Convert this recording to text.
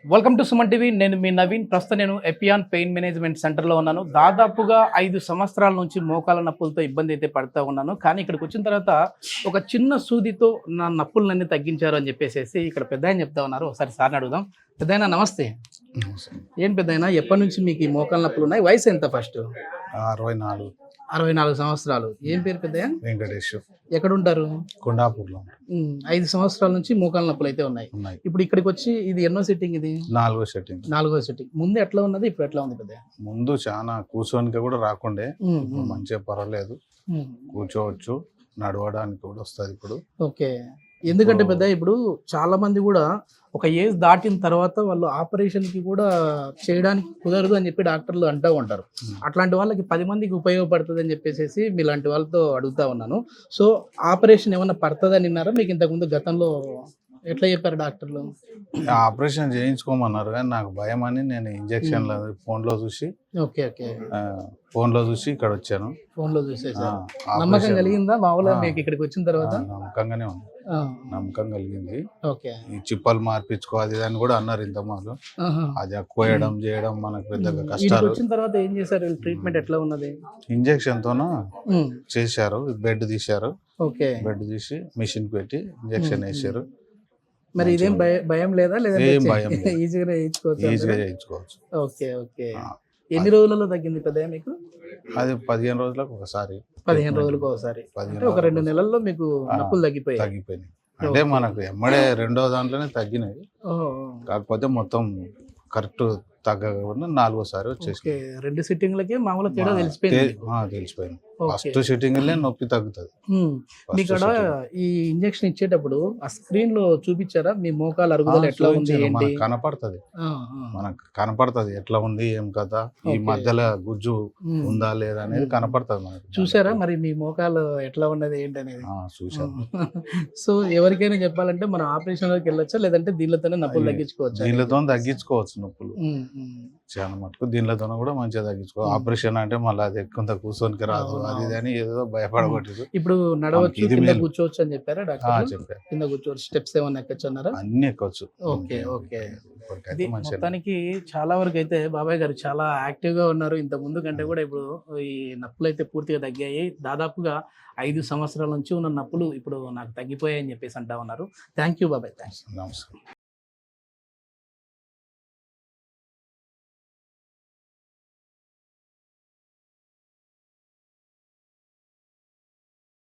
Welcome to Suman TV. నేను మీ నవీన్. ప్రస్తుతం నేను ఎపియాన్ పెయిన్ మేనేజ్మెంట్ సెంటర్లో ఉన్నాను. దాదాపుగా 5 సంవత్సరాల నుంచి మోకాల నొప్పులతో ఇబ్బంది అయితే పడుతూ ఉన్నాను. కానీ ఇక్కడికి వచ్చిన తర్వాత ఒక చిన్న సూదితో నా నొప్పులన్నీ తగ్గించారు అని చెప్పేసి ఇక్కడ పెద్ద ఆయన చెప్తా ఉన్నారు. ఒకసారి సార్ని అడుగుదాం. పెద్ద నమస్తే. ఏం పెద్ద ఎప్పటి నుంచి మీకు ఈ మోకాల నొప్పులు ఉన్నాయి? వయసు ఎంత? ఫస్ట్ 64 సంవత్సరాలు. ఏం పేరు పెద్దయ్య? వెంకటేష్. ఎక్కడ ఉంటారు? కొండాపూర్లో. 5 సంవత్సరాల నుంచి మోకాల నొప్పులు అయితే ఉన్నాయి. ఇప్పుడు ఇక్కడికి వచ్చి ఇది ఎన్నో సిట్టింగ్? ఇది 4వ సిట్టింగ్. 4వ సిట్టింగ్. ముందు ఎట్లా ఉన్నది, ఇప్పుడు ఎట్లా ఉంది పెద్దయ్య? ముందు చాలా కూర్చోనికి కూడా రాకుండే, మంచిగా పర్వాలేదు, కూర్చోవచ్చు, నడవడానికి కూడా వస్తుంది ఇప్పుడు. ఓకే. ఎందుకంటే పెద్ద ఇప్పుడు చాలా మంది కూడా ఒక ఏజ్ దాటిన తర్వాత వాళ్ళు ఆపరేషన్కి కూడా చేయడానికి కుదరదు అని చెప్పి డాక్టర్లు అంటూ ఉంటారు. అట్లాంటి వాళ్ళకి 10 మందికి ఉపయోగపడుతుంది అని చెప్పేసి మీలాంటి వాళ్ళతో అడుగుతా ఉన్నాను. సో ఆపరేషన్ ఏమన్నా పడుతుందని విన్నారా? మీకు ఇంతకుముందు గతంలో ఎట్లా చెప్పారు డాక్టర్లు? ఆపరేషన్ చేయించుకోమన్నారు, కానీ నాకు భయం అని నేను ఇంజక్షన్లు ఫోన్లో చూసి ఇక్కడ వచ్చాను. ఫోన్లో చూసేసా. నమ్మకం కలిగిందా మామూలుగా మీకు ఇక్కడికి వచ్చిన తర్వాత? నమ్మకంగానే ఉంది, నమ్మకం కలిగింది. ఓకే. ఈ చిప్పలు మార్పించుకోవాలి అని కూడా అన్నారు ఇంతకుముందు. అది కోయడం చేయడం మనకు పెద్దగా కష్టాలు. వచ్చిన తర్వాత ఏం చేశారు? ట్రీట్మెంట్ ఎట్లా ఉన్నది? ఇంజక్షన్ తోన చేశారు. బెడ్ తీశారు. ఓకే. బెడ్ తీసి మిషన్ పెట్టి ఇంజక్షన్ వేసారు. మరి ఇదేం భయం లేదా? ఏం భయం లేదు. ఈజీగా చేయించుకోవచ్చు. ఓకే. ఓకే. ఎన్ని రోజులలో తగ్గింది పెద్ద మీకు? అది 15 రోజులకు ఒకసారి. 15 రోజులకు ఒకసారి. ఒక 2 నెలల్లో మీకు నొప్పులు తగ్గిపోయినాయి. అంటే మనకు ఎమ్మడే రెండో దాంట్లోనే తగ్గినాయి. కాకపోతే మొత్తం కరెక్ట్ తగ్గకుండా 4వసారి వచ్చేసి 2 సిట్టింగ్లకే మామూలుగా తేడా తెలిసిపోయింది. ఫస్ట్ సిట్టింగ్ నొప్పి తగ్గుతుంది. ఇక్కడ ఈ ఇంజక్షన్ ఇచ్చేటప్పుడు ఆ స్క్రీన్ లో చూపించారా మీ మోకాలు అరుగుదల ఎట్లా ఉంది? కనపడుతుంది, మనకు కనపడుతుంది ఎట్లా ఉంది, ఏం కదా, ఈ మధ్యలో గుజ్జు ఉందా లేదా అనేది కనపడుతుంది మనకు. చూసారా మరి మీ మోకాలు ఎట్లా ఉన్నది ఏంటి అనేది? చూసాను. సో ఎవరికైనా చెప్పాలంటే మనం ఆపరేషన్ లోకి వెళ్ళొచ్చా, లేదంటే దీనితోనే నొప్పులు తగ్గించుకోవచ్చు? దీనితో తగ్గించుకోవచ్చు నొప్పులు చాలా మటుకు. దీనితో కూడా మంచిగా తగ్గించుకోవచ్చు. ఆపరేషన్ అంటే మళ్ళీ అది కొంత కూర్చోనికి రాదు, అది అని ఏదో భయపడబట్టి. ఇప్పుడు నడవచ్చు, కింద కూర్చోవచ్చు అని చెప్పారా డాక్టర్? చెప్పారు. కింద కూర్చోవచ్చు. స్టెప్స్ ఏమన్నా ఎక్కొచ్చు అన్నారా? అన్ని ఎక్కొచ్చు. ఓకే. ఓకే. మొత్తానికి చాలా వరకు అయితే బాబాయ్ గారు చాలా యాక్టివ్ గా ఉన్నారు. ఇంత ముందు కంటే కూడా ఇప్పుడు ఈ నొప్పులు అయితే పూర్తిగా తగ్గాయి. దాదాపుగా 5 సంవత్సరాల నుంచి ఉన్న నొప్పులు ఇప్పుడు నాకు తగ్గిపోయాయని చెప్పేసి అంటా ఉన్నారు. థ్యాంక్ యూ బాబాయ్. థ్యాంక్స్. నమస్కారం.